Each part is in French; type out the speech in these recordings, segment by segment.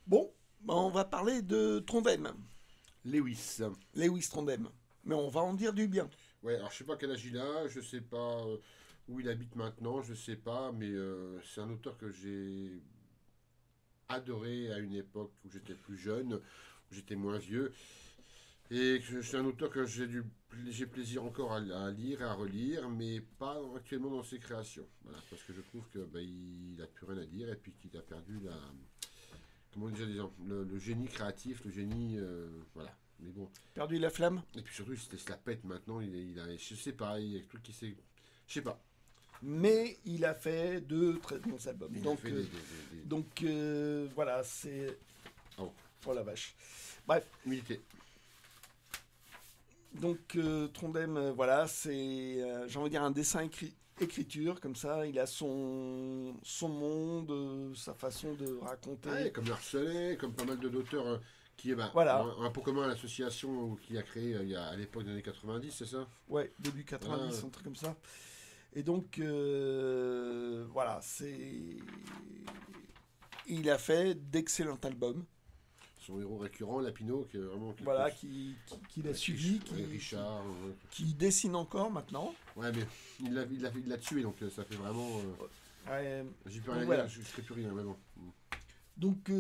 Bon, ben, on va parler de Trondheim, Lewis. Lewis Trondheim. Mais on va en dire du bien. Ouais, alors je sais pas quel âge il a, je sais pas où il habite maintenant, je sais pas, mais c'est un auteur que j'ai adoré à une époque où j'étais plus jeune, où j'étais moins vieux, et c'est un auteur que j'ai plaisir encore à lire et à relire, mais pas actuellement dans ses créations. Voilà, parce que je trouve que il a plus rien à dire et puis qu'il a perdu comment dire, le génie créatif, le génie, voilà. Mais bon, Perdu la flamme. et puis surtout, il se la pète maintenant. Je sais pas, il y a des trucs qui s'est. Je sais pas. Mais il a fait de très bons albums. Il a Donc, fait voilà, c'est... Ah bon, Oh la vache. Bref, milité. donc Trondheim, voilà, c'est, j'ai envie de dire, un écriture, comme ça. Il a son monde, sa façon de Ouais, raconter. comme Larsenet, comme pas mal d'auteurs qui Voilà, ont un peu commun à l'association qui a créé à l'époque des années 90, c'est ça. ouais, début Voilà. 90, un truc comme ça. Et donc, voilà, c'est... Il a fait d'excellents albums, Son héros récurrent, Lapino, qui est vraiment quelque voilà, chose. qu'il a suivi, Ouais, Richard. qui dessine encore maintenant. Ouais, mais il l'a tué, donc ça fait vraiment. Ouais, J'y peux donc rien voilà. dire, je ferai plus rien, mais bon. Donc,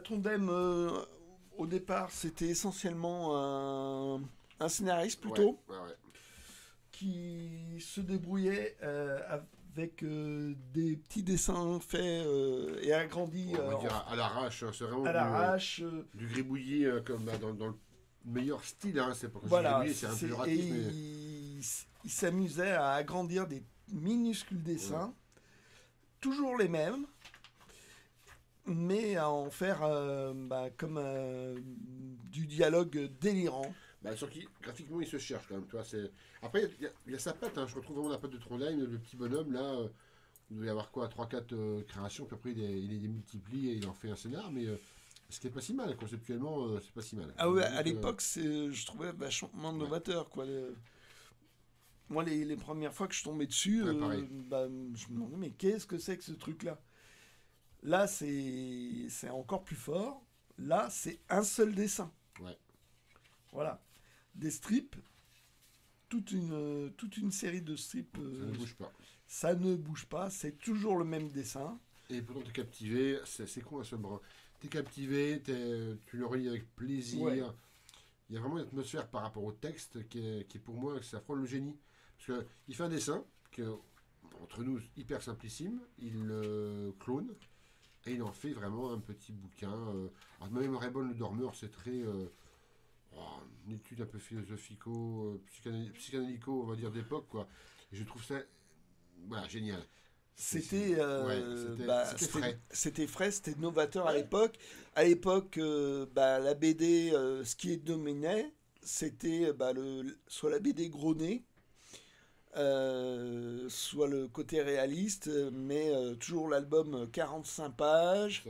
Trondheim, au départ, c'était essentiellement un scénariste Ouais, plutôt, ouais, ouais. qui se débrouillait avec des petits dessins faits et agrandis On va dire à l'arrache, hein, c'est vraiment à l'arrache. du gribouillis comme dans le meilleur style. Hein, c'est pas que je dis Voilà, gribouillis, c'est un et péjoratif, mais il s'amusait à agrandir des minuscules ouais. dessins, toujours les mêmes, mais à en faire comme du dialogue délirant. Bah, sur qui, graphiquement, il se cherche quand même. Tu vois, après, il y a sa patte. Hein, je retrouve vraiment la patte de Trondheim, le petit bonhomme là. Il doit y avoir quoi, trois quatre créations, puis après il les multiplie et il en fait un scénar, mais ce qui est pas si mal, conceptuellement, c'est pas si mal. Ah ouais, à Donc, l'époque, je trouvais vachement ouais, novateur, quoi. Moi, les premières fois que je tombais dessus, ouais, pareil. je me demandais, mais qu'est-ce que c'est que ce truc-là? Là, c'est encore plus fort. Là, c'est un seul dessin. Ouais, Voilà. Des strips, toute une série de strips. ça ne bouge pas. Ça ne bouge pas, c'est toujours le même dessin. Et pourtant, t'es captivé, c'est con à ce bras. T'es captivé, tu le relis avec Ouais, plaisir. Il y a vraiment une atmosphère par rapport au texte qui est pour moi, ça frôle le génie. Parce qu'il fait un dessin, que, entre nous, hyper simplissime, il le clone, et il en fait vraiment un petit bouquin. Alors même Raybon le Dormeur, c'est très... oh, une étude un peu philosophico, psychanalytico, on va dire, d'époque, quoi. Et je trouve ça, voilà, génial. c'était Ouais, c'était frais. c'était frais, c'était novateur à Ouais, l'époque. À l'époque, la BD, ce qui dominait, c'était soit la BD gros nez, soit le côté réaliste, mais toujours l'album 45 pages,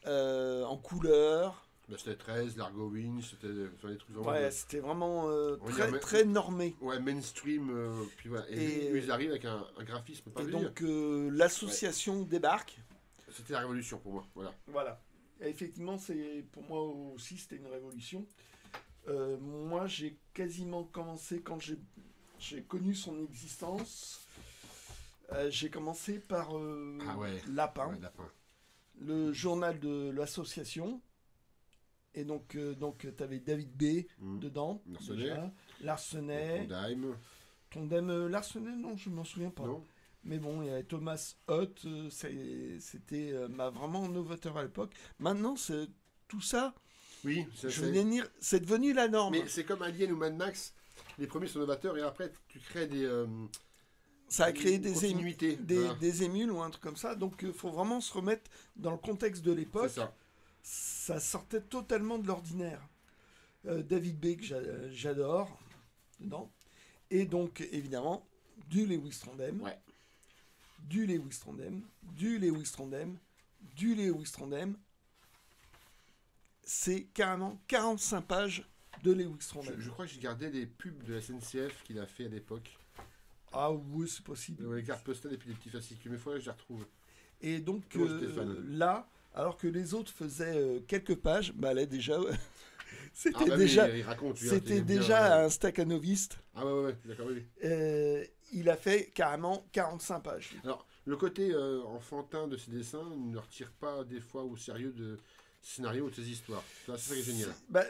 ça. en couleur. Bah, c'était 13, Largo Winch, c'était enfin, des trucs vraiment Ouais, de. c'était vraiment On va dire, très normé. ouais, mainstream. Puis voilà. Et Et, lui, ils arrivent avec un graphisme, pas et le dire. donc Ouais. l'association débarque. C'était la révolution pour moi. Voilà. Voilà. Et effectivement, c'est pour moi aussi c'était une révolution. Moi, j'ai quasiment commencé quand j'ai connu son existence. J'ai commencé par Ah ouais. Lapin, Ouais, lapin. le journal de l'association. Et donc tu avais David B. Mmh. dedans, Larsenet. déjà. Larsenet. Trondheim. Trondheim, Larsenet, non, je m'en souviens pas. Non. Mais bon, il y avait Thomas Hutt, c'était vraiment novateur à l'époque. Maintenant, tout ça, Oui, c'est devenu la norme. mais c'est comme Alien ou Mad Max. Les premiers sont novateurs et après tu crées Ça a créé une continuité. Voilà. des émules ou un truc comme ça. Donc, il faut vraiment se remettre dans le contexte de C'est l'époque. ça. Ça sortait totalement de l'ordinaire. David B, que j'adore, dedans. Et donc, évidemment, du Lewis Trondheim, Ouais. du Lewis Trondheim, du Lewis Trondheim, du Lewis Trondheim. C'est carrément 45 pages de Lewis Trondheim. Je crois que j'ai gardé les pubs de la SNCF qu'il a fait à l'époque. Ah oui, c'est possible. Les cartes postales et puis les petits fascicules. Mais il faudrait que je les retrouve. Et donc Comment j'étais fan. là, alors que les autres faisaient quelques pages, bah là déjà, Ah bah déjà, oui, il raconte, lui, hein, c'était t'aimes bien, déjà un stakhanoviste. Ah ouais, d'accord, oui. Il a fait carrément 45 pages. Alors, le côté enfantin de ses dessins ne retire pas des fois au sérieux de scénario ou de ses histoires. Ça, c'est ça qui est génial. Bah,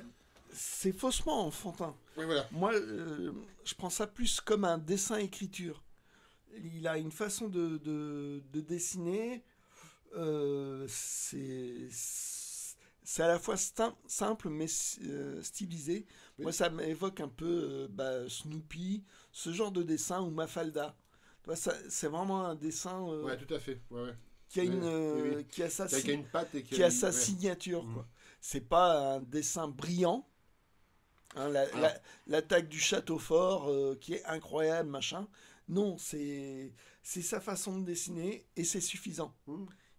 c'est faussement enfantin. Oui, voilà. Moi, je prends ça plus comme un dessin-écriture. Il a une façon de dessiner. C'est à la fois simple mais stylisé. Oui. Moi, ça m'évoque un peu Snoopy, ce genre de dessin, ou Mafalda. Tu vois, c'est vraiment un dessin Ouais, tout à fait. Ouais, ouais. qui a Oui, une, oui, oui. qui a sa, Qui a une patte et qui a une- sa ouais. signature, Mhm. quoi. C'est pas un dessin brillant. Hein, Alors, l'attaque du château fort qui est incroyable, machin. Non, c'est sa façon de dessiner et c'est suffisant.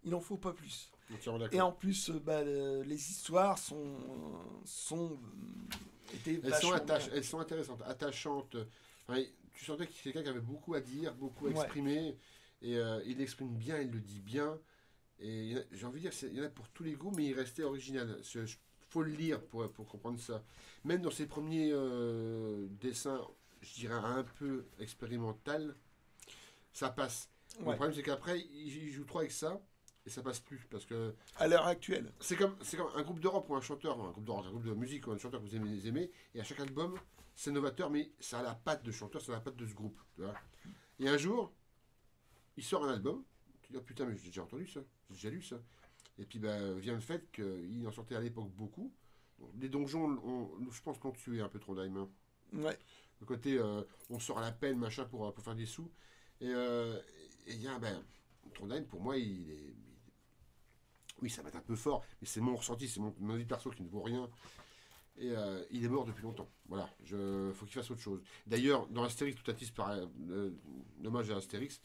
Il n'en faut pas plus. entièrement Et d'accord. en plus, les histoires étaient vachement bien. Elles sont intéressantes, attachantes. Enfin, tu sentais que c'est quelqu'un qui avait beaucoup à dire, beaucoup à Ouais. exprimer. Et il l'exprime bien, il le dit bien. Et j'ai envie de dire, il y en a pour tous les goûts, mais il restait original. Il faut le lire pour comprendre ça. Même dans ses premiers dessins, je dirais un peu expérimental, ça passe. Le Ouais. problème, c'est qu'après, il joue trop avec ça. Et ça passe plus. Parce que À l'heure actuelle. c'est comme un groupe de rock ou un chanteur, un groupe de rock, un groupe de musique ou un chanteur que vous aimez, et à chaque album, c'est novateur, mais ça a la patte de chanteur, ça a la patte de ce groupe. Tu vois. Et un jour, il sort un album, tu dis, oh putain, mais j'ai déjà entendu ça, j'ai déjà lu ça. Et puis vient le fait qu'il en sortait à l'époque beaucoup. Les donjons, je pense qu'on tué un peu Trondheim. Hein. Ouais. Le côté, on sort à la peine, machin, pour faire des sous. Et il y a, Trondheim, pour moi, oui, ça va être un peu fort, mais c'est mon ressenti, c'est mon avis perso qui ne vaut rien. Et il est mort depuis longtemps. Voilà, faut qu'il fasse autre chose. D'ailleurs, dans Astérix, tout à titre par hommage à Astérix,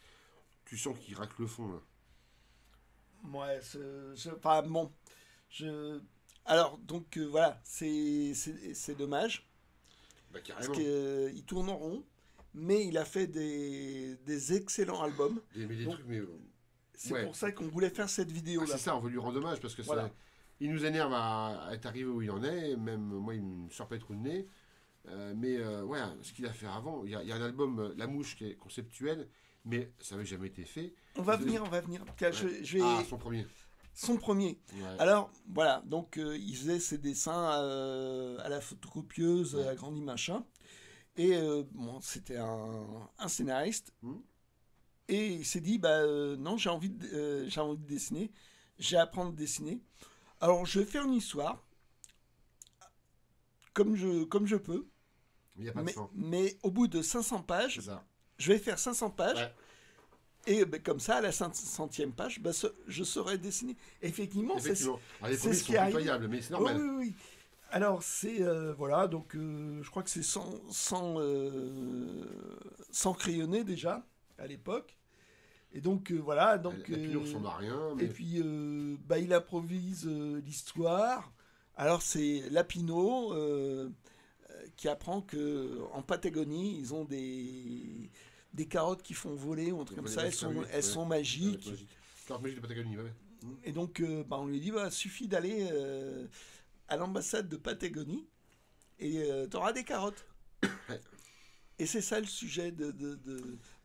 tu sens qu'il racle le fond. Là. Ouais, enfin bon. Alors, donc voilà, c'est dommage. Bah, Parce carrément. qu'il tourne en rond, mais il a fait des excellents albums. Mais des Donc, trucs, mais. C'est Ouais. pour ça qu'on voulait faire cette Ah, vidéo-là. c'est ça, on veut lui rendre hommage parce que Voilà. il nous énerve à être arrivé où il en est. Même moi, il me sort pas les trous de nez. Mais ouais, ce qu'il a fait avant, il y a un album, La Mouche, qui est conceptuel, mais ça n'avait jamais été fait. On va venir. Tiens, Ouais. je vais... Ah, son premier. Son premier. Ouais. Alors, voilà, donc il faisait ses dessins à la photocopieuse, Ouais. à grandi machin. Et bon, c'était un scénariste. Hmm. Et il s'est dit, non, j'ai envie de dessiner. J'ai à apprendre à dessiner. Alors, je vais faire une histoire comme je peux. Il n'y a pas de sang. Mais au bout de 500 pages, C'est ça. je vais faire 500 pages. Ouais. Et comme ça, à la 500e page, je saurai dessiner. Effectivement, Effectivement. Alors, les c'est premiers ce sont qui arrive. pitoyables, mais c'est Oui, normal. oui, oui. Alors, c'est. Voilà, donc je crois que c'est sans crayonné déjà, à l'époque. Et donc, voilà. Donc, La pile ressemble à rien. Mais... et puis, il improvise l'histoire. Alors, c'est Lapino qui apprend qu'en Patagonie, ils ont des carottes qui font voler ou un truc comme ça. Elles sont magiques. Carotte magique de Patagonie, ouais. Et donc, on lui dit, suffit d'aller à l'ambassade de Patagonie et t'auras des carottes. Ouais. Et c'est ça le sujet de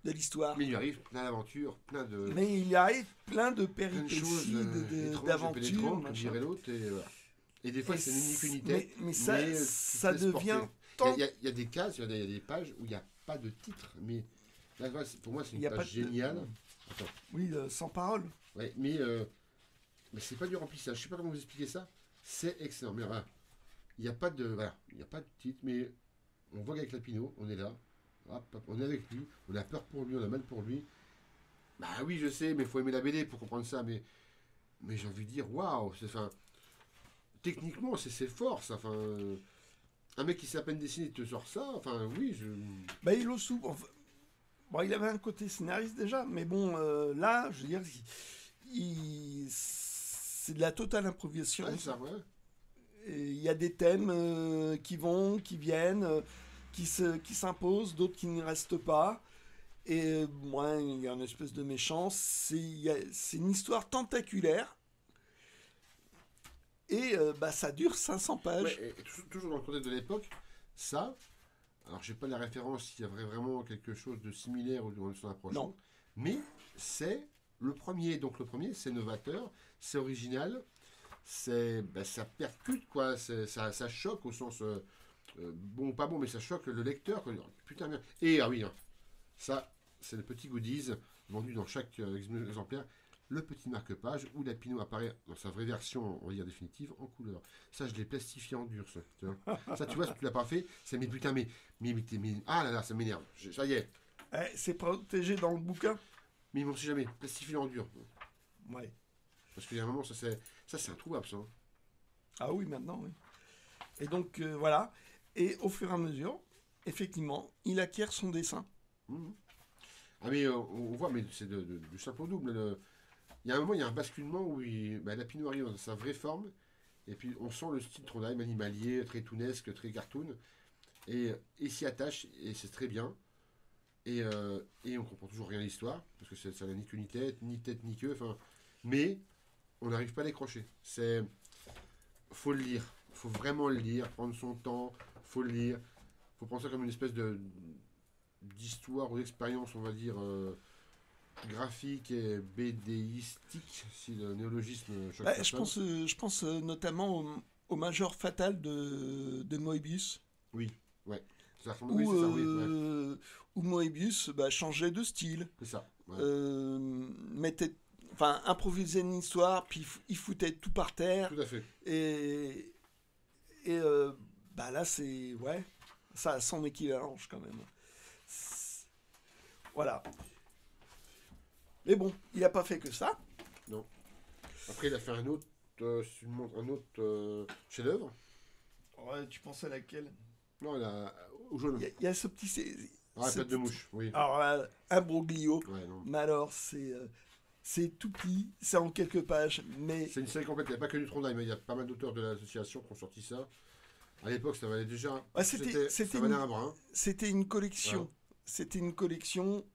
l'histoire. Mais il lui arrive plein d'aventures, plein de. Mais il y a plein de plein de péripéties, choses étranges, d'aventures. pénétrantes, comme machin. dirait l'autre. Et des fois, Et c'est ni queue ni tête. mais ça, tu te ça laisses devient porter. tant... Il y a des cases, il y a des pages où il n'y a pas de titre. Mais là, pour moi, c'est Il une y a pas page de- géniale. Attends. Oui, sans parole. Ouais, mais c'est pas du remplissage. Je sais pas comment vous expliquer ça. C'est excellent. Mais voilà, il n'y a pas de titre, mais on voit qu'avec Lapino, on est là. Hop, hop, on est avec lui. On a peur pour lui, on a mal pour lui. Bah oui, je sais, mais il faut aimer la BD pour comprendre ça. Mais j'ai envie de dire, waouh, techniquement, c'est fort ça. Enfin, un mec qui sait à peine dessiner te sort ça. Enfin, oui, Il le sous. Enfin, bon, il avait un côté scénariste déjà, mais bon, là, je veux dire, c'est de la totale improvisation. Ouais, ça, ouais. Et il y a des thèmes qui vont, qui viennent, qui s'imposent, d'autres qui n'y restent pas. Et moi, il y a une espèce de méchant. C'est une histoire tentaculaire Et bah, ça dure 500 pages. Ouais, et toujours dans le contexte de l'époque, ça, alors j'ai pas la référence s'il y avait vraiment quelque chose de similaire ou de son approchant, Non. mais c'est le premier. Donc le premier, c'est novateur, c'est original, ça percute, quoi, ça choque au sens, bon, pas bon, mais ça choque le lecteur, quoi. Putain, merde. Et, ah oui, hein, ça, c'est le petit goodies vendu dans chaque exemplaire. Le petit marque-page où la Pinot apparaît dans sa vraie version, on va dire définitive, en couleur. Ça, je l'ai plastifié en dur, ça. Tu vois. Ça, tu vois, si tu l'as pas fait, c'est mais putain, ah là là, ça m'énerve. Ça y est. C'est protégé dans le bouquin. Mais ils m'ont sait jamais plastifié en dur. Ouais. Parce qu'il y a un moment, ça c'est introuvable, ça. Hein. Ah oui, maintenant, oui. Et donc, voilà. Et au fur et à mesure, effectivement, il acquiert son dessin. Mmh. Ah mais on voit, mais c'est du simple au double. Il y a un moment, il y a un basculement où la Pinot arrive dans sa vraie forme, et puis on sent le style Trondheim animalier, très toonesque, très cartoon, et il s'y attache, et c'est très bien. Et on comprend toujours rien à l'histoire, parce que ça n'a ni queue ni tête ni queue, enfin, mais on n'arrive pas à décrocher. Faut le lire, faut vraiment le lire, prendre son temps, faut le lire, faut prendre ça comme une espèce d'histoire ou d'expérience, on va dire, graphique et BDistique, si le néologisme choque Bah, personne. je pense notamment au Major Fatal de Moebius. Oui, ouais. Ça ressemble, Où, oui, c'est ça, oui, ouais. où Moebius bah, changeait de style. C'est ça. Ouais. Improvisait une histoire, puis il foutait tout par terre. Tout à fait. Et bah là, c'est. Ouais, ça a son équivalence quand même. Voilà. Mais bon, il n'a pas fait que ça. Non. Après, il a fait un autre, chef-d'œuvre. Ouais, tu penses à laquelle? Non, au jaune. Il y a ce petit. Ah, la tête de mouche, oui. Alors là, un broglio. Ouais, non. Mais alors, c'est tout petit, c'est en quelques pages, mais. C'est une série complète. Il n'y a pas que du Trondheim, mais il y a pas mal d'auteurs de l'association qui ont sorti ça. À l'époque, ça valait déjà. Ouais, c'était valait un brin. C'était une collection. Ouais. C'était une collection.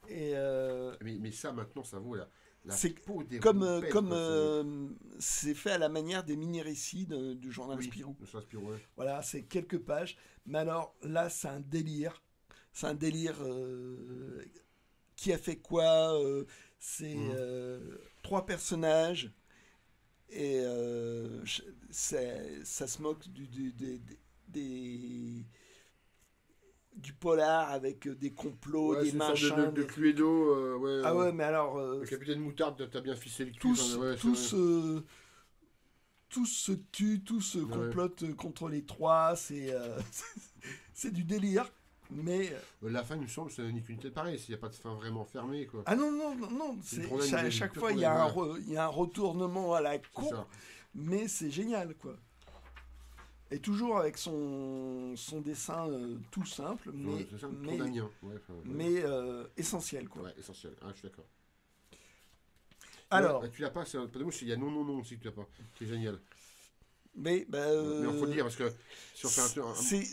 Et. Mais ça, maintenant, ça vaut la C'est peau des comme roupettes, comme quoi, c'est fait à la manière des mini-récits du journal oui, Spirou. ça, Spirou, ouais. Voilà, c'est quelques pages. Mais alors là, c'est un délire. C'est un délire. Qui a fait quoi C'est 3 personnages. Et ça se moque du polar avec des complots, Ouais, des c'est une sorte machins. de Cluedo, ouais. Ah ouais, mais alors. Le capitaine Moutarde, t'as bien ficelé le cul. tous, ouais, tous, tous se tuent, tous se complotent contre les 3. C'est du délire. Mais. La fin, il me semble, ça n'est qu'une tête pareille, s'il n'y a pas de fin vraiment fermée, quoi. Ah non, non, non, non. Chaque fois, il y a un retournement à la con. Mais c'est génial, quoi. Et toujours avec son dessin tout simple, mais essentiel, quoi. Ouais, essentiel. Ah, je suis d'accord. Alors. Là, tu l'as pas, il y a non aussi que tu l'as pas. C'est génial. Mais il faut le dire, parce que si on fait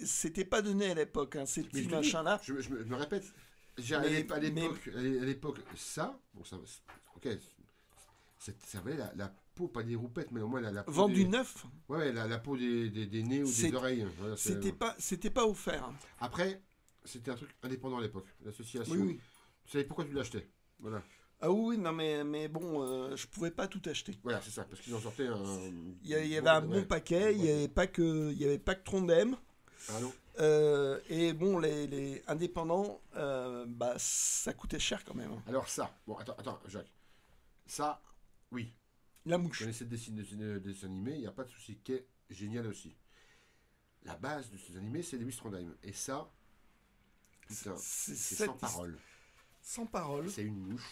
c'était pas donné à l'époque, hein, ces petits machins-là. Je me répète, à l'époque, ça, bon, ça, ok, ça valait la peau, pas des roupettes, mais au moins la peau. Vendu neuf. Ouais, la peau des nez ou des oreilles. Voilà, c'était pas offert. Hein. Après, c'était un truc indépendant à l'époque, l'association. Oui. Tu savais pourquoi tu l'achetais. Voilà. Ah oui, non, mais bon, je pouvais pas tout acheter. Voilà, c'est ça, parce qu'ils en sortaient un. Il y avait un bon paquet, il n'y avait pas que Trondheim. Ah non. Et bon, les indépendants, bah, ça coûtait cher quand même. Alors ça, bon, attends, Jacques. Ça, oui. La mouche. Je connaissais des dessins animés, il n'y a pas de souci, qui est génial aussi. La base de ces animés, c'est Lewis Trondheim. Et ça, putain, c'est sans parole. Sans parole. C'est une mouche.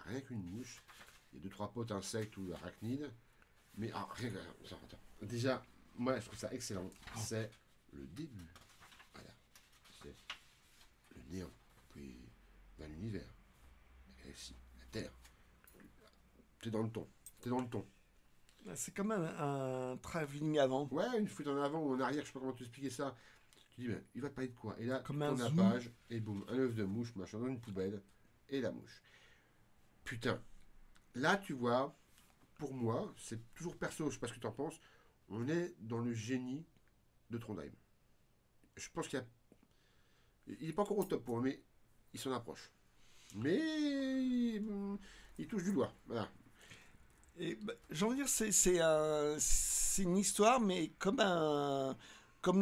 Rien qu'une mouche. Il y a 2-3 potes insectes ou arachnides. Mais rien que. Attends. Déjà, moi, je trouve ça excellent. C'est le début. Voilà. C'est le néant. Puis, dans l'univers. La galaxie. La Terre. T'es dans le ton. C'est comme un travelling avant. Ouais, une fuite en avant ou en arrière, je sais pas comment t'expliquer ça. Tu dis, ben, il va te parler de quoi? Et là, comme tu tournes la page, et boum, un œuf de mouche, machin, dans une poubelle, et la mouche. Putain. Là, tu vois pour moi, c'est toujours perso, je sais pas ce que tu en penses, on est dans le génie de Trondheim. Je pense qu'il y a. Il n'est pas encore au top pour moi, mais il s'en approche. Mais il touche du doigt. Voilà. Et bah, j'ai envie de dire, c'est une histoire, mais comme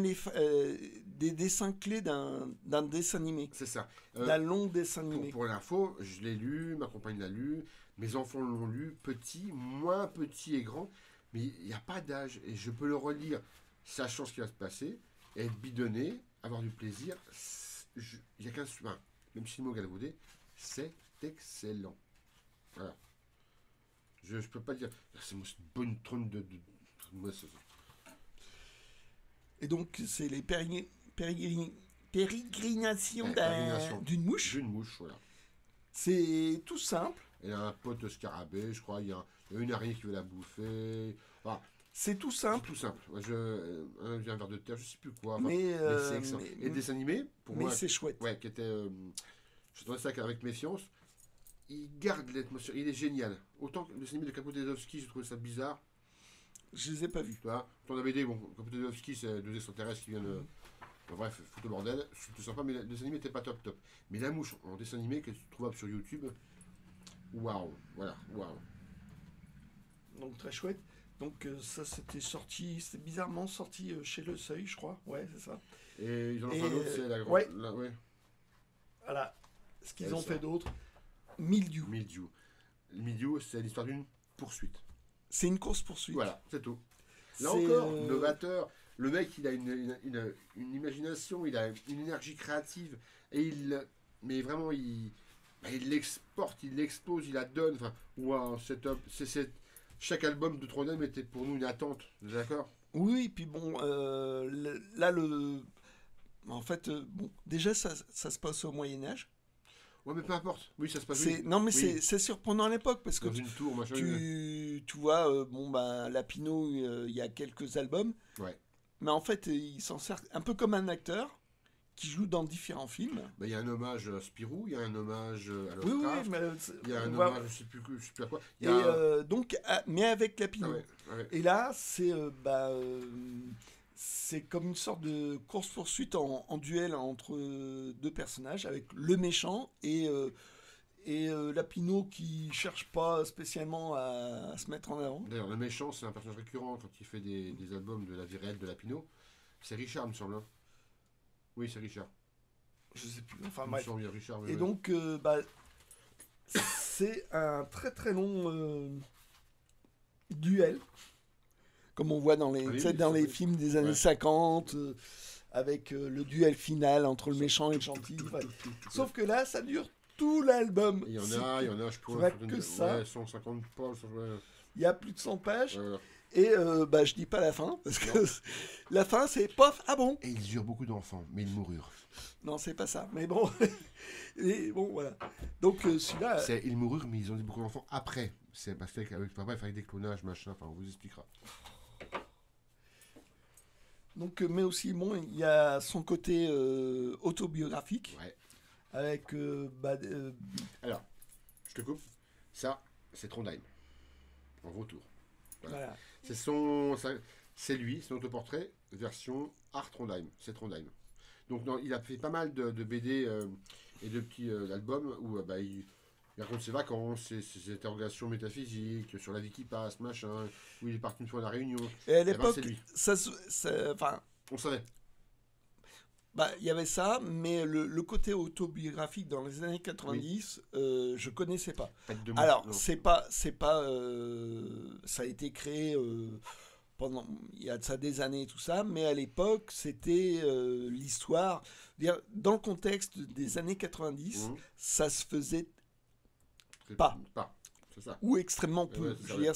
des dessins clés d'un dessin animé, C'est ça. d'un long dessin Pour, animé. pour l'info, je l'ai lu, ma compagne l'a lu, mes enfants l'ont lu, petit, moins petit et grand, mais il n'y a pas d'âge. Et je peux le relire, sachant ce qui va se passer, et être bidonné, avoir du plaisir. Il y a qu'un. Enfin, même si le mot galvaudé, c'est excellent. Voilà. Je ne peux pas dire. C'est une bonne trône moi, Et donc, c'est les pérégrinations pérégrination d'une mouche. d'une mouche, voilà. C'est tout simple. Il y a un pote scarabée, je crois, il y a une araignée qui veut la bouffer. Enfin, C'est tout c'est simple. tout simple. Moi, un verre de terre, je sais plus quoi. Enfin, Mais, mais c'est excellent. Et le dessin animé, pour mais moi, c'est chouette. ouais, qui était. Je trouvais ça avec méfiance. Il garde l'atmosphère, il est génial. Autant que le dessin animé de Kapotedowski, j'ai trouvé ça bizarre. Je les ai pas vus. Tu vois, ton BD, bon, Kapotedowski, c'est deux extraterrestres qui viennent. Bon, bref, foutre le bordel. C'était sympa, mais le dessin animé n'était pas top top. Mais la mouche en dessin animé, que tu trouves sur YouTube, waouh, voilà, waouh. Donc très chouette. Donc ça c'était bizarrement sorti chez Le Seuil, je crois. Ouais, c'est ça. Et ils en ont Et, fait un autre, c'est la grande. ouais. Ouais. Voilà. Ce qu'ils Ouais, ont ça. fait d'autre, Mildiou. Mildiou. Mildiou, c'est l'histoire d'une poursuite. C'est une course poursuite. Voilà, c'est tout. Là C'est, encore, novateur. Le mec, il a une imagination, il a une énergie créative. Et mais vraiment, il l'exporte, il l'expose, il la donne. Enfin, waouh, c'est top. Chaque album de Trondheim était pour nous une attente. Vous êtes d'accord? Oui, puis bon, là en fait, bon, déjà ça se passe au Moyen Âge. Ouais, mais peu importe. Oui, ça se passe. C'est Oui. non, mais Oui. c'est surprenant à l'époque parce que Dans une tour, machin. tu vois, bon bah Lapino, il y a quelques albums, Ouais. mais en fait il s'en sert un peu comme un acteur qui joue dans différents films. Bah, il y a un hommage à Spirou, il y a un hommage à Oui, oui, Lovecraft, mais il y a un on va- hommage, je sais plus à quoi. Il et y a donc mais avec Lapino. Ah ouais, ouais. Et là, c'est comme une sorte de course-poursuite en duel entre deux personnages, avec le méchant et Lapino qui cherche pas spécialement à se mettre en avant. D'ailleurs, le méchant, c'est un personnage récurrent quand il fait des albums de la vie réelle de Lapino. C'est Richard, il me semble. Hein. Oui, c'est Richard. Je sais plus. Enfin Il me bref. semble, il y a Richard. Oui, Et oui. donc, c'est un très très long duel, comme on voit dans les, Ah oui, tu sais, oui, dans ça, les oui. films des années Ouais. 50, avec le duel final entre le méchant et le gentil. Enfin, sauf que là, ça dure tout l'album. Il y en a, je tu vois peux que ça. Ouais, 150 pages. Ouais, Il y a plus de 100 pages. voilà. Et je dis pas la fin, parce que la fin, c'est pof, ah bon? Et ils eurent beaucoup d'enfants, mais ils moururent. Non, c'est pas ça. Mais bon, et bon, voilà. Donc celui-là, Ils moururent, mais ils ont eu beaucoup d'enfants après. C'est parce qu'avec papa, il fallait des clonages, machin. Enfin, on vous expliquera. donc, mais aussi, bon, il y a son côté autobiographique, Ouais. avec Alors, je te coupe. Ça, c'est Trondheim. En retour. voilà. C'est lui, son autoportrait, version Art Trondheim. C'est Trondheim. Donc, non, il a fait pas mal de BD et de petits albums où il raconte ses vacances, ses interrogations métaphysiques, sur la vie qui passe, machin, où il est parti une fois à la Réunion. Et à Eh ben, l'époque, c'est lui. enfin, On savait. il y avait ça, mais le côté autobiographique dans les années 90, je connaissais pas. Pas de mots, Alors, non. c'est pas, ça a été créé pendant, il y a de ça des années et tout ça, mais à l'époque, c'était l'histoire, dans le contexte des années 90, Mhm. ça se faisait C'est pas. C'est ça. ou extrêmement peu. Ouais, c'est ça, Je veux dire,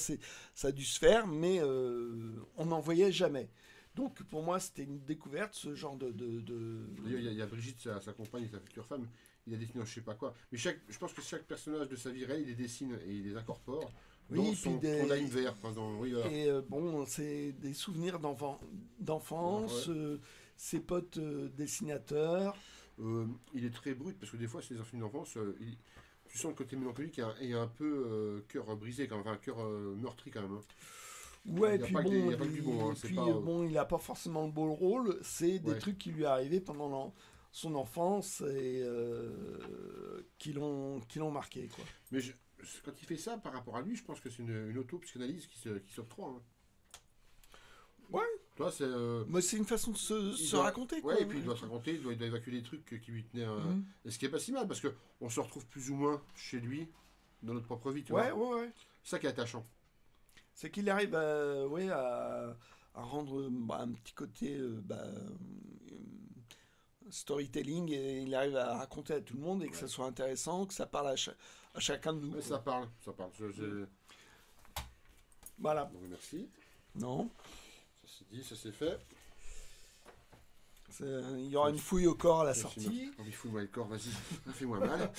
ça a dû se faire, mais on n'en voyait jamais. Donc pour moi, c'était une découverte, ce genre de. D'ailleurs, il y a Brigitte, sa compagne, sa future femme, il a dessiné je sais pas quoi. Mais je pense que chaque personnage de sa vie réelle, il les dessine et il les incorpore Oui, dans puis son des- Trondheim vert. Enfin, oui, voilà. Et bon, c'est des souvenirs d'enfance, ses potes dessinateurs. Il est très brut parce que des fois, c'est des films d'enfance. tu sens le côté mélancolique et un peu cœur brisé, quand même, enfin cœur meurtri quand même. Hein. Ouais, Il n'y a, puis pas que bon, il y a pas que du bon, hein, c'est pas. bon, il a pas forcément le beau rôle, c'est des Ouais. trucs qui lui arrivaient pendant son enfance et qui l'ont marqué, quoi. Mais quand il fait ça par rapport à lui, je pense que c'est une auto-psychanalyse qui s'octroie. Hein. Ouais, Toi, c'est. mais c'est une façon de Il se doit- raconter, quoi. Ouais, et puis il doit se raconter, il doit évacuer les trucs qui lui tenaient. Mhm. Et ce qui est pas si mal, parce que on se retrouve plus ou moins chez lui, dans notre propre vie, tu Ouais, vois. ouais, ouais. C'est ça qui est attachant. C'est qu'il arrive ouais, à rendre un petit côté storytelling et il arrive à raconter à tout le monde et que ça Ouais. soit intéressant, que ça parle à chacun de nous, Ouais, quoi. ça parle, ça parle. Voilà. Donc merci. Non, Ça c'est dit, ça c'est fait. il y aura une fouille au corps à la Merci, sortie. Marc. Fous-moi le corps, vas-y, fais-moi mal.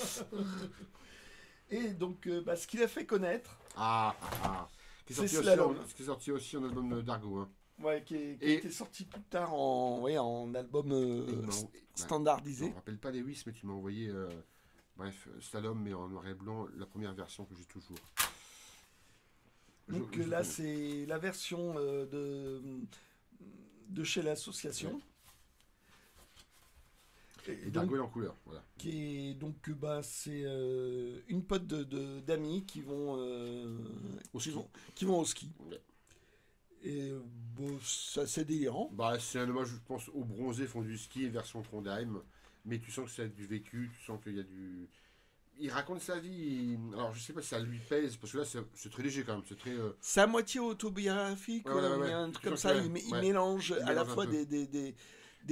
Et donc, ce qu'il a fait connaître, Ah, ah, ah. Qui est c'est sorti aussi Slalom. qui est sorti aussi en album d'Argo. Hein. Ouais, qui Et- était sorti plus tard en album Et il m'a- Je standardisé. me rappelle pas les Wiss, mais tu m'as envoyé, bref, Slalom, mais en noir et blanc, la première version que j'ai toujours. Donc Je là, connais. c'est la version de chez l'association. Et Et donc, Dargo est en couleur, voilà. qui est, donc c'est une pote d'amis qui vont, Au ski. qui vont au ski. Ouais. Et bon, c'est assez délirant. Bah, c'est un hommage, je pense, aux bronzés font du ski version Trondheim, mais tu sens que c'est du vécu, tu sens qu'il y a du. Il raconte sa vie. Alors, je sais pas si ça lui pèse, parce que là, c'est très léger quand même. C'est très. C'est à moitié autobiographique, Ouais, voilà, il y ouais. a un truc Tu comme sens ça, que, il ouais, mélange il à la mélange un fois peu. des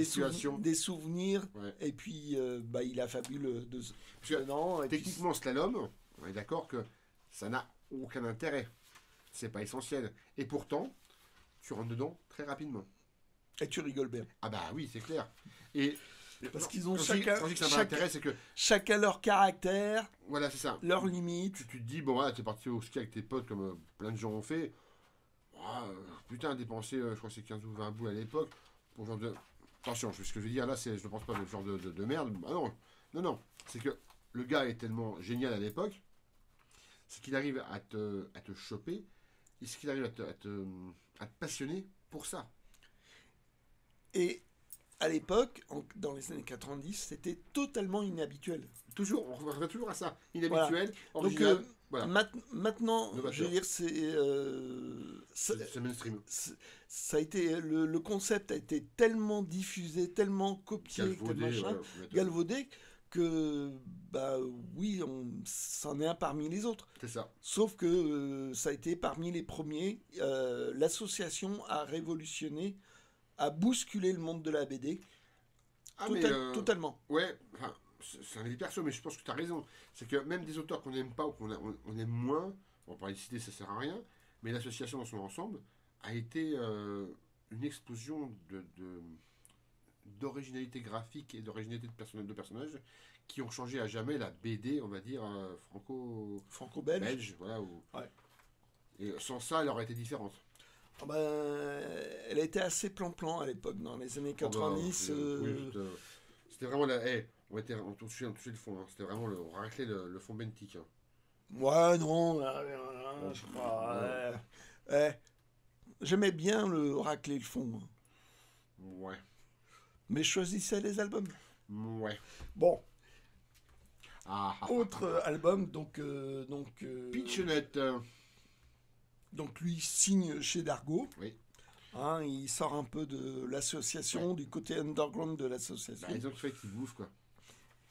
Situations. des souvenirs, Ouais. et puis il affabule Parce que dedans. Et puis, techniquement, Slalom, on est d'accord que ça n'a aucun intérêt. C'est pas essentiel. Et pourtant, tu rentres dedans très rapidement. et tu rigoles bien. Ah bah oui, c'est clair. Et Parce non, qu'ils ont quand je dis- chacun- quand je dis que ça n'a pas chacun- d'intérêt, c'est que Chacun leur caractère, voilà, c'est ça. leurs limites. Tu te dis, bon, voilà, t'es parti au ski avec tes potes, comme plein de gens ont fait. Ah, putain, dépenser, je crois que c'est 15 ou 20 bouts à l'époque. Pour genre de. Attention, ce que je veux dire là, c'est, je ne pense pas le genre de merde. Ah non, non, non. C'est que le gars est tellement génial à l'époque, c'est qu'il arrive à te choper, et c'est qu'il arrive à te passionner pour ça. Et à l'époque, dans les années 90, c'était totalement inhabituel. Toujours, on revient toujours à ça. Inhabituel, Donc original, voilà. maintenant, Novateur. je veux dire, C'est mainstream. ça a été le concept a été tellement diffusé, tellement copié, tel Galvaudé, machin, ouais, faut mettre- galvaudé que bah oui, c'en est un parmi les autres. c'est ça. Sauf que ça a été parmi les premiers. L'association a révolutionné, a bousculé le monde de la BD Ah, totalement. ouais, enfin, c'est un avis perso, mais je pense que tu as raison. C'est que même des auteurs qu'on n'aime pas ou on aime moins, on va pas les citer, ça sert à rien, mais l'association dans son ensemble a été une explosion d'originalité graphique et d'originalité de personnages qui ont changé à jamais la BD, on va dire, franco-belge. Franco-belge. Voilà, Ouais. Et sans ça, elle aurait été différente. Ah ben, elle a été assez plan-plan à l'époque, dans les années 90. Oui, c'était vraiment la. On touchait le fond. Hein. C'était vraiment on raclait le fond bentique. Hein. Ouais, non, je sais pas. J'aimais bien le racler le fond, hein. Ouais. Mais je choisissais les albums. Ouais. Bon, Ah, autre album, Pitchenette. donc lui signe chez Dargo. Oui. Hein, il sort un peu de l'association, du côté underground de l'association. Bah, ils ont fait qu'ils bouffent, quoi.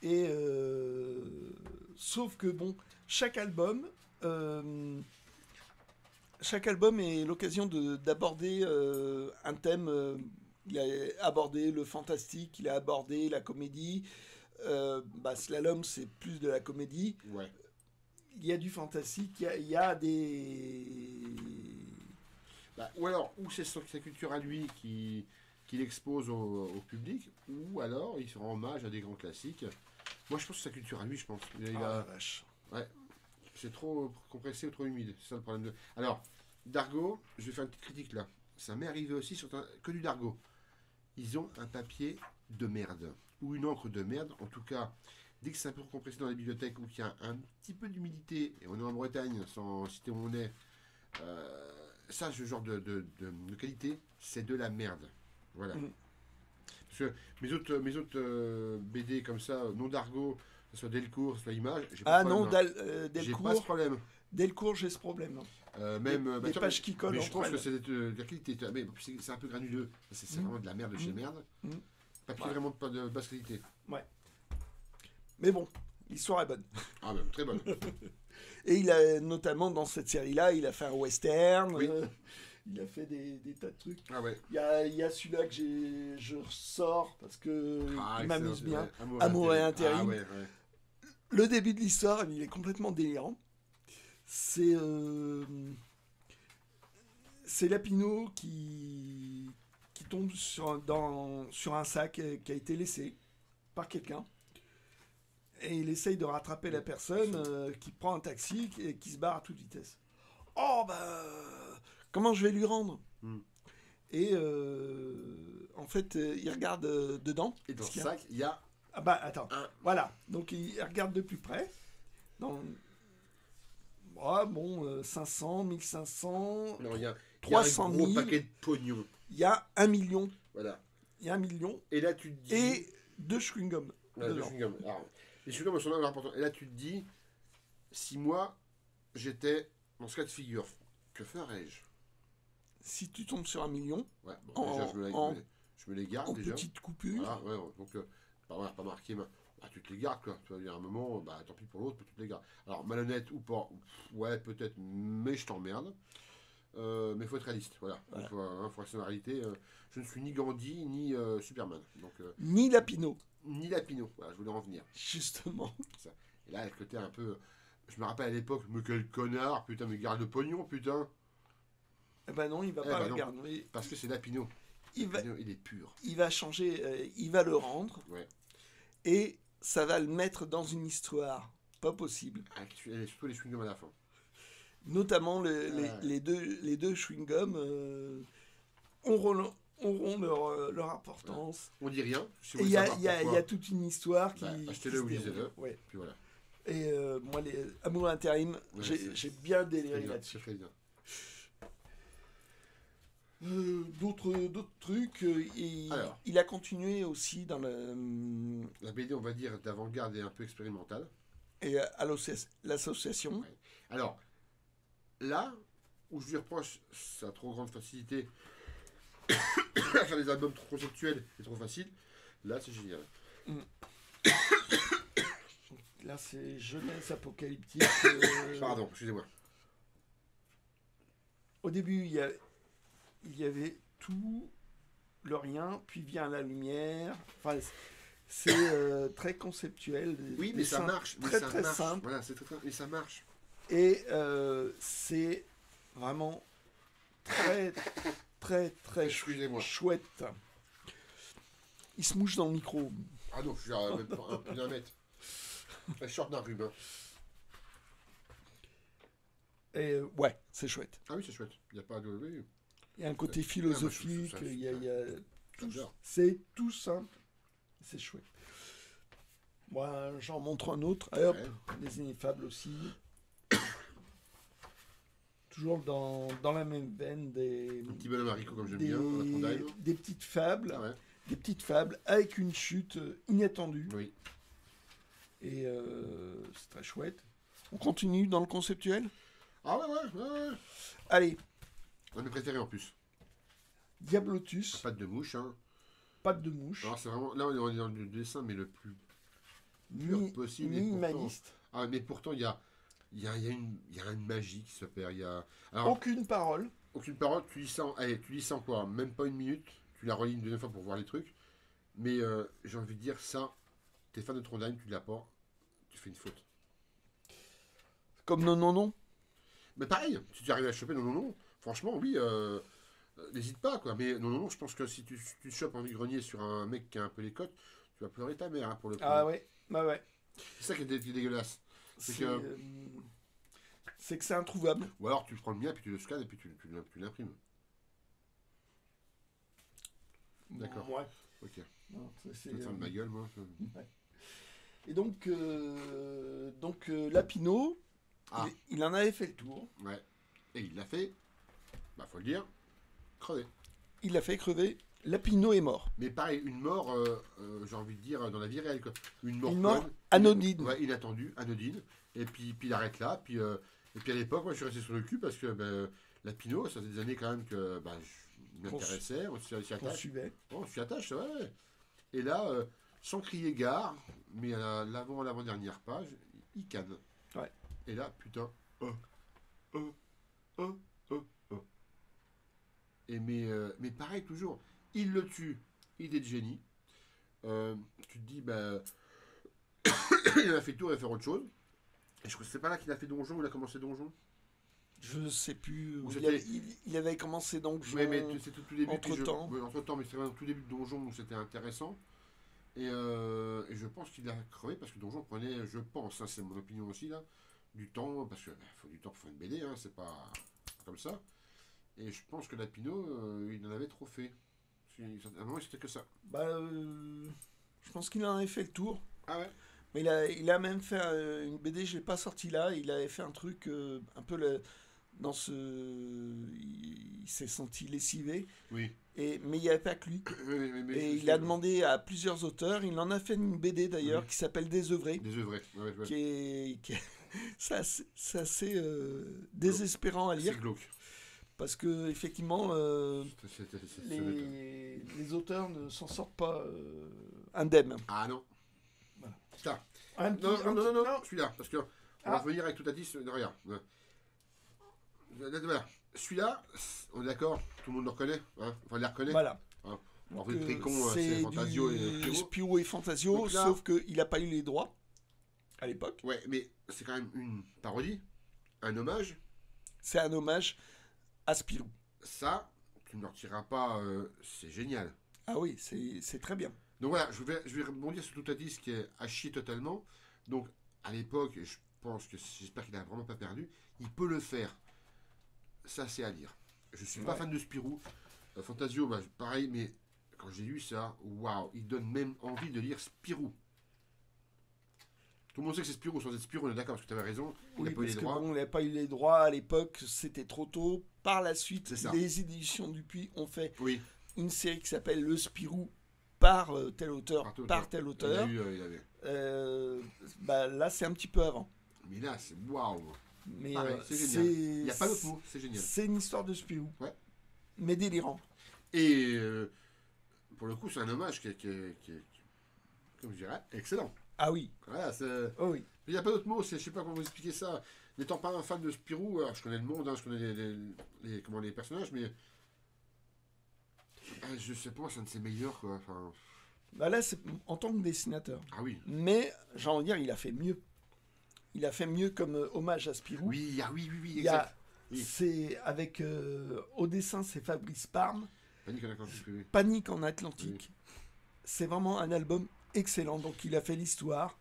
Et sauf que bon, chaque album est l'occasion d'aborder un thème. Il a abordé le fantastique, il a abordé la comédie. Slalom, c'est plus de la comédie. Ouais. Il y a du fantastique, il y a des. Bah, ou alors, ou c'est sa culture à lui qu'il expose au public, ou alors il se rend hommage à des grands classiques. Moi, je pense que c'est sa culture à lui, je pense. Ah, la vache. C'est trop compressé ou trop humide. C'est ça le problème. Alors, Dargo, je vais faire une petite critique là. Ça m'est arrivé aussi sur que du Dargo. Ils ont un papier de merde, ou une encre de merde, en tout cas dès que c'est un peu compressé dans la bibliothèque ou qu'il y a un petit peu d'humidité, et on est en Bretagne, sans citer où on est, ça, ce genre de qualité, c'est de la merde. Voilà. Mm. Parce que mes autres BD comme ça, non d'argot, que ce soit Delcourt, que ce soit Image, j'ai pas Ah de non, problème. J'ai pas ce Delcourt, problème. Delcourt, j'ai ce problème. Les Tiens, pages qui collent mais je entre pense que elles. c'est de la qualité. Mais c'est un peu granuleux. C'est Mm. vraiment de la merde de chez Mm. merde. Mm. Papier Ouais. vraiment pas de basse qualité. Mais bon, l'histoire est bonne. Ah, même très bonne. Et il a, notamment dans cette série-là, il a fait un western. Oui. Il a fait des tas de trucs. Ah ouais. Il y a celui-là que je ressors parce que Ah, il m'amuse bien. Ouais. Amour et intérim. Ah ouais, ouais. Le début de l'histoire, il est complètement délirant. C'est Lapino qui tombe sur un sac qui a été laissé par quelqu'un. Et il essaye de rattraper la personne qui prend un taxi et qui se barre à toute vitesse. Oh bah, comment je vais lui rendre? Hmm. Et en fait, il regarde dedans. Et dans ce ce qu'il y a. sac, il y a Ah bah attends, un. voilà. Donc il regarde de plus près. Dans... bon, 500, 1500, Non, il y a 300 un 000. gros paquet de pognon. Il y a 1 million. Voilà. Il y a 1 million. Et là, tu te dis. Et 2 chewing-gums. Voilà, dedans. les chewing-gums. Alors, les chewing-gums sont là important. Et là, tu te dis, si moi, j'étais dans ce cas de figure, que ferais-je? Si tu tombes sur 1 million, Ouais, bon, déjà, je me les garde en déjà. petite coupure, Voilà, ouais, donc, pas marqué, bah, tu te les gardes, quoi. Tu vois, il y a un moment, bah, tant pis pour l'autre, tu te les gardes. Alors, malhonnête ou pas, ouais, peut-être, mais je t'emmerde. Mais il faut être réaliste, voilà. Voilà. Donc, faut rester dans la réalité. Je ne suis ni Gandhi, ni Superman. Donc, ni Lapino, ni Lapino, voilà, je voulais en venir. justement. Et là, le côté un peu. Je me rappelle à l'époque, mais quel connard, putain, mais garde le pognon, putain. Eh ben non, il va Eh pas ben le non. garder. Parce que c'est Lapino. Il va, Lapino, il est pur. il va changer, il va le rendre. Ouais. Et ça va le mettre dans une histoire pas possible. Et surtout les chewing-gums à la fin. Notamment Ouais. les deux chewing-gums auront leur importance. On dit rien. Si Et vous il voulez y a, savoir y a- pourquoi, y a toute une histoire qui. bah, qui achetez-le se ou déroule. lisez-le. Ouais. Puis voilà. Et moi, les Amour intérim, Ouais, j'ai bien Très déliré bien, là-dessus. très bien. D'autres trucs, Alors. il a continué aussi dans le, La BD, on va dire, d'avant-garde et un peu expérimentale. et à l'association. Ouais. Alors, là où je lui reproche sa trop grande facilité à faire des albums trop conceptuels et trop faciles, là, c'est génial. Là, c'est jeunesse apocalyptique. Pardon, excusez-moi. Au début, il y avait tout, le rien, puis vient la lumière. Enfin, c'est très conceptuel. Oui, mais ça dessins marche. Mais Très, ça très marche. simple. Voilà, c'est très, mais ça marche. Et c'est vraiment très, très, très Excusez-moi. chouette. Il se mouche dans le micro. Ah non, je suis à même pas plus d'un mètre. Je sors d'un rhume. Hein. Et ouais, c'est chouette. Ah oui, c'est chouette. Il n'y a pas de. Oui, Il y a un côté philosophique, ça, il y a tout, j'adore. c'est tout simple, c'est chouette. Moi, j'en montre un autre. Et hop, Ouais. les Ineffables aussi. Toujours dans la même veine Un petit bonhomme haricot comme j'aime bien, dans la Trondheim. des petites fables, Ah ouais. des petites fables avec une chute inattendue. Oui. Et c'est très chouette. On continue dans le conceptuel. Ah ouais. Allez, Un de mes préférés en plus. Diablotus, Pas de mouche, hein. patte de mouche, Alors c'est vraiment. Là, on est dans le dessin, mais le plus pur possible. Et pourtant- minimaliste. Ah, mais pourtant, il y a une magie qui s'opère. Il y a. Alors, Aucune parole. aucune parole, tu lis ça en quoi? Même pas une minute. Tu la relis une deuxième fois pour voir les trucs. Mais j'ai envie de dire, ça, t'es fan de Trondheim, tu l'as pas, tu fais une faute. Comme non. Mais pareil, si tu arrives à le choper, non, franchement, oui, n'hésite pas, quoi. Mais non, je pense que si tu te chopes en grenier sur un mec qui a un peu les côtes, tu vas pleurer ta mère, hein, pour le coup. Ah ouais, ouais. C'est ça qui est dégueulasse. C'est que- c'est que c'est introuvable. Ou alors tu prends le mien, puis tu le scannes, et puis tu l'imprimes. D'accord. Ouais. Ok. Non, Je vais te faire de ma gueule, moi. Et donc, Lapino, Ah, il en avait fait le tour. ouais. Et il l'a fait, bah faut le dire, crever. Il l'a fait crever. Lapino est mort. Mais pareil, une mort, j'ai envie de dire, dans la vie réelle, quoi. Une mort Une mort conne, anodine. ouais, inattendue, anodine. Et puis il arrête là. Et puis à l'époque, moi je suis resté sur le cul parce que la Pinot, ça fait des années quand même que je m'intéressais, on s'y On attache. suivait. Bon, on s'y attache, ouais, ouais. Et là, sans crier gare, mais à l'avant-dernière page, il canne. Ouais. Et là, putain, oh, oh, oh, oh, oh. Et mais pareil, toujours, il le tue, idée de génie. Tu te dis, il en a fait le tour, il va faire autre chose. Et je crois que c'est pas là qu'il a fait Donjon, ou il a commencé Donjon. Je sais plus. Ou Il c'était- avait, il avait commencé donc. Ouais, mais c'est tout début. Entre-temps. Entre-temps, mais c'est vraiment tout début de Donjon où c'était intéressant. Et je pense qu'il a crevé parce que Donjon prenait, je pense, hein, c'est mon opinion aussi là, du temps, parce qu'il faut du temps pour faire une BD, hein, c'est pas comme ça. Et je pense que Lapino, il en avait trop fait. À un moment, c'était que ça. Je pense qu'il en avait fait le tour. Ah ouais. Mais il a même fait une BD, je l'ai pas sorti là. Il avait fait un truc un peu dans ce. Il s'est senti lessivé. Oui. Mais il n'y avait pas que lui. Mais Et il a demandé à plusieurs auteurs. Il en a fait une BD d'ailleurs Oui. qui s'appelle Désœuvré. Désœuvré. Ouais, ouais. Qui est c'est assez désespérant à C'est lire. glauque. Parce que, effectivement, C'est- les auteurs ne s'en sortent pas indemnes. Ah non. Voilà. Putain. Un petit- Non, un non, petit- non, non, celui-là, parce que on va Ah. revenir avec tout à 10. Regarde. Voilà. Celui-là, on est d'accord, tout le monde le reconnaît, hein, enfin, il les reconnaît. Voilà. Hein. Donc, Alors, le Tricon, c'est c'est Fantasio et du Spirou. Spirou et Fantasio, Donc là- sauf qu'il n'a pas eu les droits à l'époque. Ouais, mais c'est quand même une parodie, un hommage. C'est un hommage à Spirou. Ça, tu ne le retireras pas, c'est génial. Ah oui, c'est très bien. Donc voilà, je vais rebondir sur tout à 10 qui est à chier totalement. Donc à l'époque, je pense que j'espère qu'il n'a vraiment pas perdu. Il peut le faire. Ça, c'est à lire. Je suis pas Ouais. fan de Spirou. Fantasio, pareil, mais quand j'ai lu ça, waouh, il donne même envie de lire Spirou. Tout le monde sait que c'est Spirou, sans être Spirou, on est d'accord, parce que tu avais raison, il Oui, n'a pas eu parce les que droits. bon, il n'a pas eu les droits à l'époque, c'était trop tôt. Par la suite, C'est ça. les éditions Dupuis ont fait Oui, une série qui s'appelle Le Spirou par tel auteur, Par tel auteur. tel auteur. il avait. Là, c'est un petit peu avant. Mais là, c'est waouh. Mais Pareil, c'est génial. Il n'y a pas d'autre mot, c'est génial. C'est une histoire de Spirou. Ouais. Mais délirant. Et pour le coup, c'est un hommage qui est, comme je dirais, excellent. Ah oui. Voilà, Oh oui. il n'y a pas d'autre mot, je sais pas comment vous expliquer ça. N'étant pas un fan de Spirou, alors je connais le monde, hein, je connais les personnages, mais je sais pas, c'est un de ses meilleurs, quoi. Enfin, Là, c'est en tant que dessinateur. ah oui. Mais, j'ai envie de dire, il a fait mieux. Il a fait mieux comme hommage à Spirou. Oui, ah oui, Il y exact. a, Oui. c'est avec au dessin, c'est Fabrice Parme. Panique en Atlantique, oui. Panique en Atlantique. C'est vraiment un album excellent. Donc, il a fait l'histoire.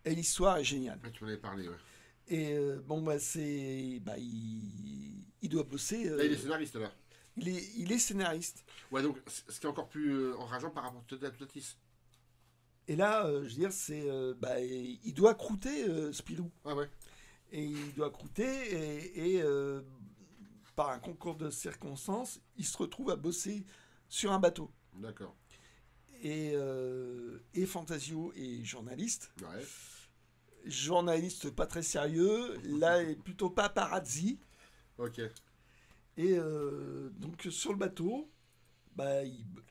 Et l'histoire est géniale. Ah, tu m'en avais parlé, ouais. Et il doit bosser. Là, il est scénariste, là. Il est scénariste. Ouais, donc, ce qui est encore plus enrageant par rapport à Totatis. Et là, je veux dire, il doit croûter Spirou. Ah ouais. Et il doit croûter et par un concours de circonstances, il se retrouve à bosser sur un bateau. D'accord. Et Fantasio est journaliste. Ouais. Journaliste pas très sérieux. Là, il est plutôt paparazzi. Ok. Et donc, sur le bateau,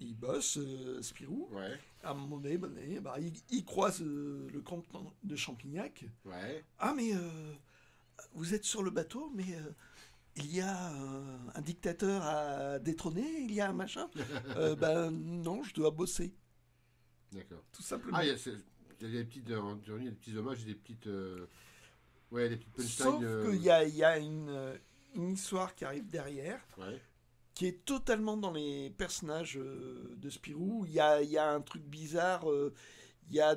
il bosse, Spirou. Ouais. À un moment donné, il croise le comte de Champignac. Ouais. Ah, mais vous êtes sur le bateau, mais il y a un dictateur à détrôner, il y a un machin. Non, je dois bosser, D'accord. tout simplement. Ah, il y a des petites, des petits hommages et des petites, ouais, des petites punchlines. Sauf qu'il y a une histoire qui arrive derrière, Ouais. qui est totalement dans les personnages de Spirou. Il y a un truc bizarre, il y a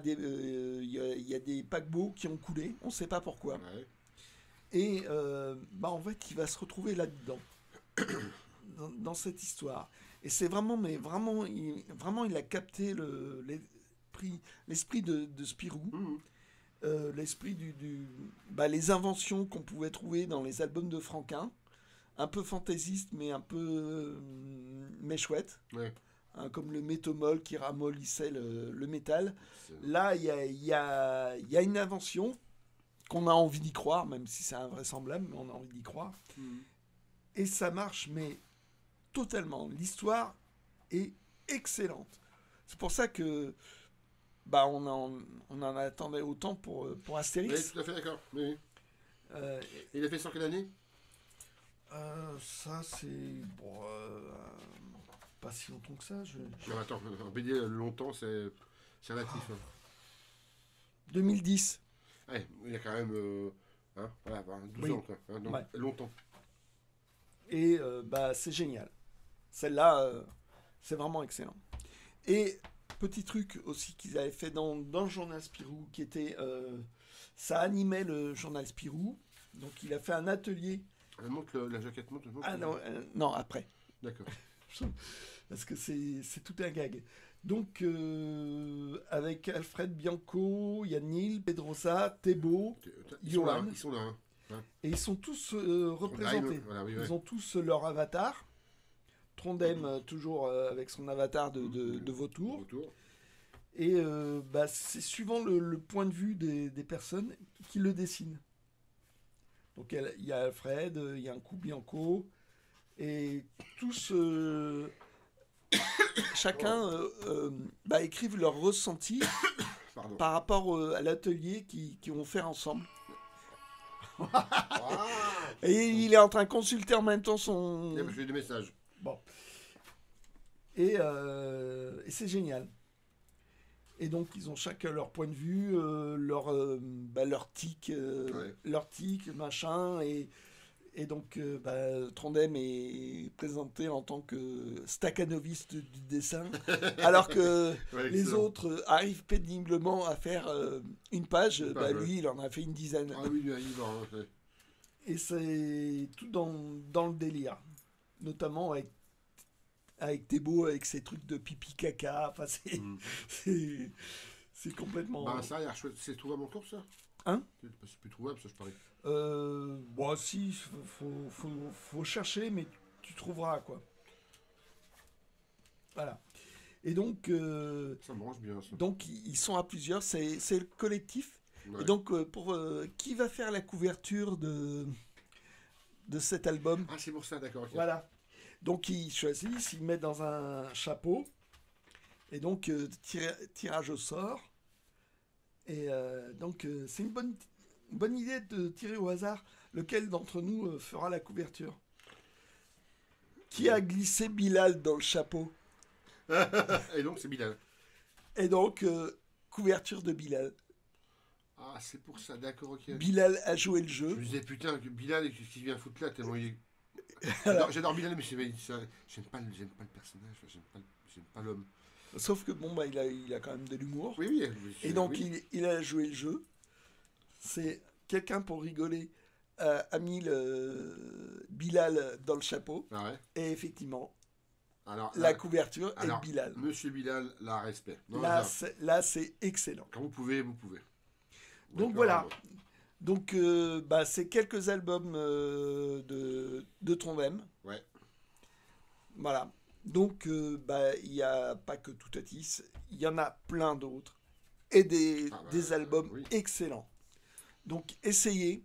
des paquebots qui ont coulé, on ne sait pas pourquoi. Ouais. Et en fait, il va se retrouver là-dedans, dans cette histoire. Et c'est vraiment, il a capté l'esprit de Spirou. Mmh. l'esprit bah, les inventions qu'on pouvait trouver dans les albums de Franquin, un peu fantaisiste, mais un peu mais chouette. Ouais. Hein, comme le métomol qui ramollissait le métal. C'est- Là, il y a une invention qu'on a envie d'y croire, même si c'est invraisemblable, mais on a envie d'y croire. Mhm. Et ça marche, mais totalement. L'histoire est excellente. C'est pour ça que bah, on en attendait autant pour Oui, Astérix. tout à fait d'accord. Oui, oui. Euh, Et il a fait ça en quelle année? Ça, c'est bon, pas si longtemps que ça. Non, attends, en BD, longtemps, c'est relatif. Hein. 2010. Ouais, il y a quand même hein, voilà, 12 Oui. ans, quoi. Hein, donc, Ouais. longtemps. Et bah, c'est génial. Celle-là, c'est vraiment excellent. Et petit truc aussi qu'ils avaient fait dans le journal Spirou, qui était, ça animait le journal Spirou. Donc il a fait un atelier. Elle monte la jaquette, monte. Ah non, non après, D'accord. parce que c'est tout un gag. Donc avec Alfred Bianco, Yann Pedrosa, Thébault, Johan. Ils sont là. Hein. Et ils sont tous représentés. Voilà, oui, Ils ont tous leur avatar. Trondheim, toujours avec son avatar de vautour. Autour. Et bah, c'est suivant le point de vue des personnes qui le dessinent. Donc il y a Alfred, il y a un coup Bianco, et tous, chacun bah, écrivent leur ressenti Pardon. par rapport à l'atelier qu'ils vont faire ensemble. Ah Et il est en train de consulter en même temps son... Il y a des messages. Bon. Et c'est génial. Et donc, ils ont chacun leur point de vue, leur tic, Ouais. leur tic, machin. Et donc, Trondheim est présenté en tant que staccanoviste du dessin, alors que Ouais, les excellent. autres arrivent péniblement à faire une page. Une Bah, page, ouais. lui, il en a fait une dizaine. Ah oui, lui, il va. Hein, ouais. Et c'est tout dans le délire. Notamment avec Thébault, avec ses trucs de pipi caca. Enfin, Mm. c'est complètement. Bah, ça a l'air chouette. C'est trouvable encore, ça? Hein? C'est plus trouvable, ça, je parie. Bon, si, faut chercher, mais tu trouveras, quoi. Voilà. Et donc, Ça me branche bien, ça. donc ils sont à plusieurs, c'est le collectif. Ouais. Et donc, qui va faire la couverture de cet album? Ah, c'est pour ça, d'accord. Ok. Voilà. Donc, ils choisissent, ils mettent dans un chapeau. Et donc, tirage au sort. Et donc, c'est une bonne idée de tirer au hasard lequel d'entre nous fera la couverture. Qui a glissé Bilal dans le chapeau? Et donc, c'est Bilal. Et donc, couverture de Bilal. Ah, c'est pour ça, d'accord, ok. Bilal a joué le Je jeu. me disais, putain, que Bilal, qu'est-ce qu'il vient foutre là, tellement il est... Alors, J'adore Bilal, mais j'aime pas le personnage, j'aime pas l'homme. sauf que bon, bah, il a quand même de l'humour. Oui, oui. Et donc, oui. il a joué le jeu. C'est quelqu'un pour rigoler a mis Bilal dans le chapeau. Ah ouais. Et effectivement, Alors, la là, couverture alors, est Bilal. Monsieur Bilal, là, respect. Non, Là, ça, c'est excellent. quand vous pouvez, vous pouvez. Donc D'accord, voilà. bon. Donc, bah, c'est quelques albums de Trondheim. Ouais. Voilà. Donc, bah, il n'y a pas que Toutatis, il y en a plein d'autres. Et des Ah bah, albums oui. excellents. Donc, essayez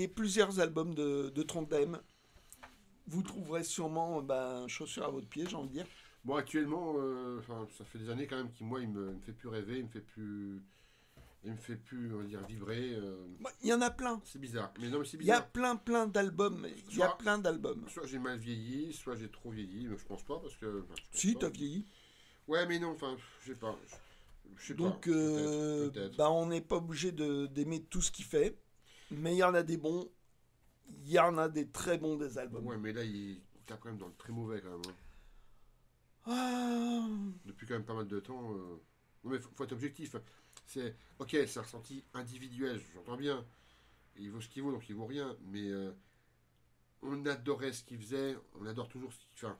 plusieurs albums de Trondheim. Vous trouverez sûrement chaussure à votre pied, j'ai envie de dire. Bon, actuellement, ça fait des années quand même qu'il, moi, il me fait plus rêver, il me fait plus, on va dire, vibrer. Bah, il y en a plein. C'est bizarre. Mais non, mais c'est Il y a bizarre. plein d'albums. Il y a Soit- plein d'albums. Soit j'ai mal vieilli, soit j'ai trop vieilli, mais je pense pas parce que. Enfin, je pense Si, pas. t'as vieilli. Ouais, mais non, enfin, je sais pas. Je sais Donc, pas. Peut-être. bah, on n'est pas obligé d'aimer tout ce qu'il fait. Mais il y en a des bons. Il y en a des très bons des albums. Ouais, mais là, il tape quand même dans le très mauvais quand même. Hein. Ah, Depuis quand même pas mal de temps. Non, mais faut être objectif. C'est. Ok, c'est un ressenti individuel, j'entends bien. Il vaut ce qu'il vaut, donc il vaut rien. Mais on adorait ce qu'il faisait, on adore toujours ce qu'il fait. Enfin,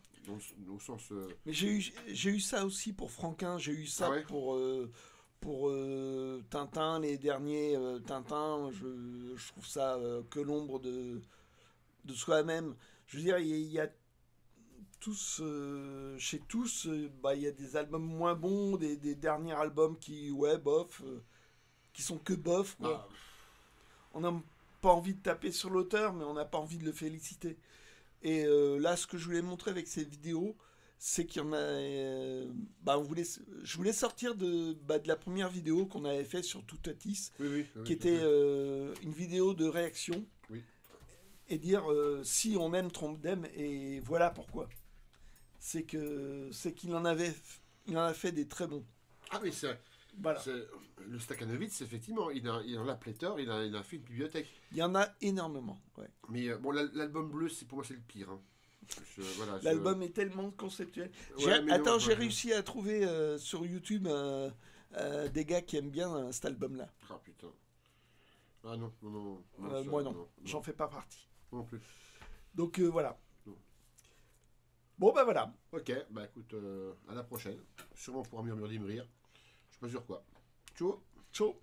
au sens. mais j'ai eu ça aussi pour Franquin. J'ai eu ça Ah ouais pour pour Tintin, les derniers Tintin, je trouve ça que l'ombre de soi-même. Je veux dire, il y a tous, chez tous, bah, il y a des albums moins bons, des derniers albums qui, ouais, bof, qui sont que bof, quoi. Ah, On n'a pas envie de taper sur l'auteur, mais on n'a pas envie de le féliciter. Et là, ce que je voulais montrer avec ces vidéos, c'est qu'il y en a. Bah, je voulais sortir de la première vidéo qu'on avait fait sur Toutatis, oui, oui, qui oui, tout à était fait. une vidéo de réaction, Oui. et dire si on aime Trompdem, et voilà pourquoi. C'est qu'il en avait, il en a fait des très bons. Ah oui, c'est Voilà. le Stakhanovitz, effectivement, il en a pléthore, il a fait une bibliothèque. Il y en a énormément. Ouais. Mais bon, l'album bleu, c'est pour moi, c'est le pire. Hein. Voilà, L'album est tellement conceptuel. Ouais, mais non, Attends, j'ai ouais. réussi à trouver sur YouTube des gars qui aiment bien cet album-là. Ah putain. Ah non, non, non. Non, ça, Moi non, non, j'en fais pas partie. non plus. Donc voilà. Non. Bon bah voilà. Ok, bah écoute, à la prochaine. Sûrement pour un murmure d'Imrir. Je suis pas sûr quoi. Ciao. Ciao.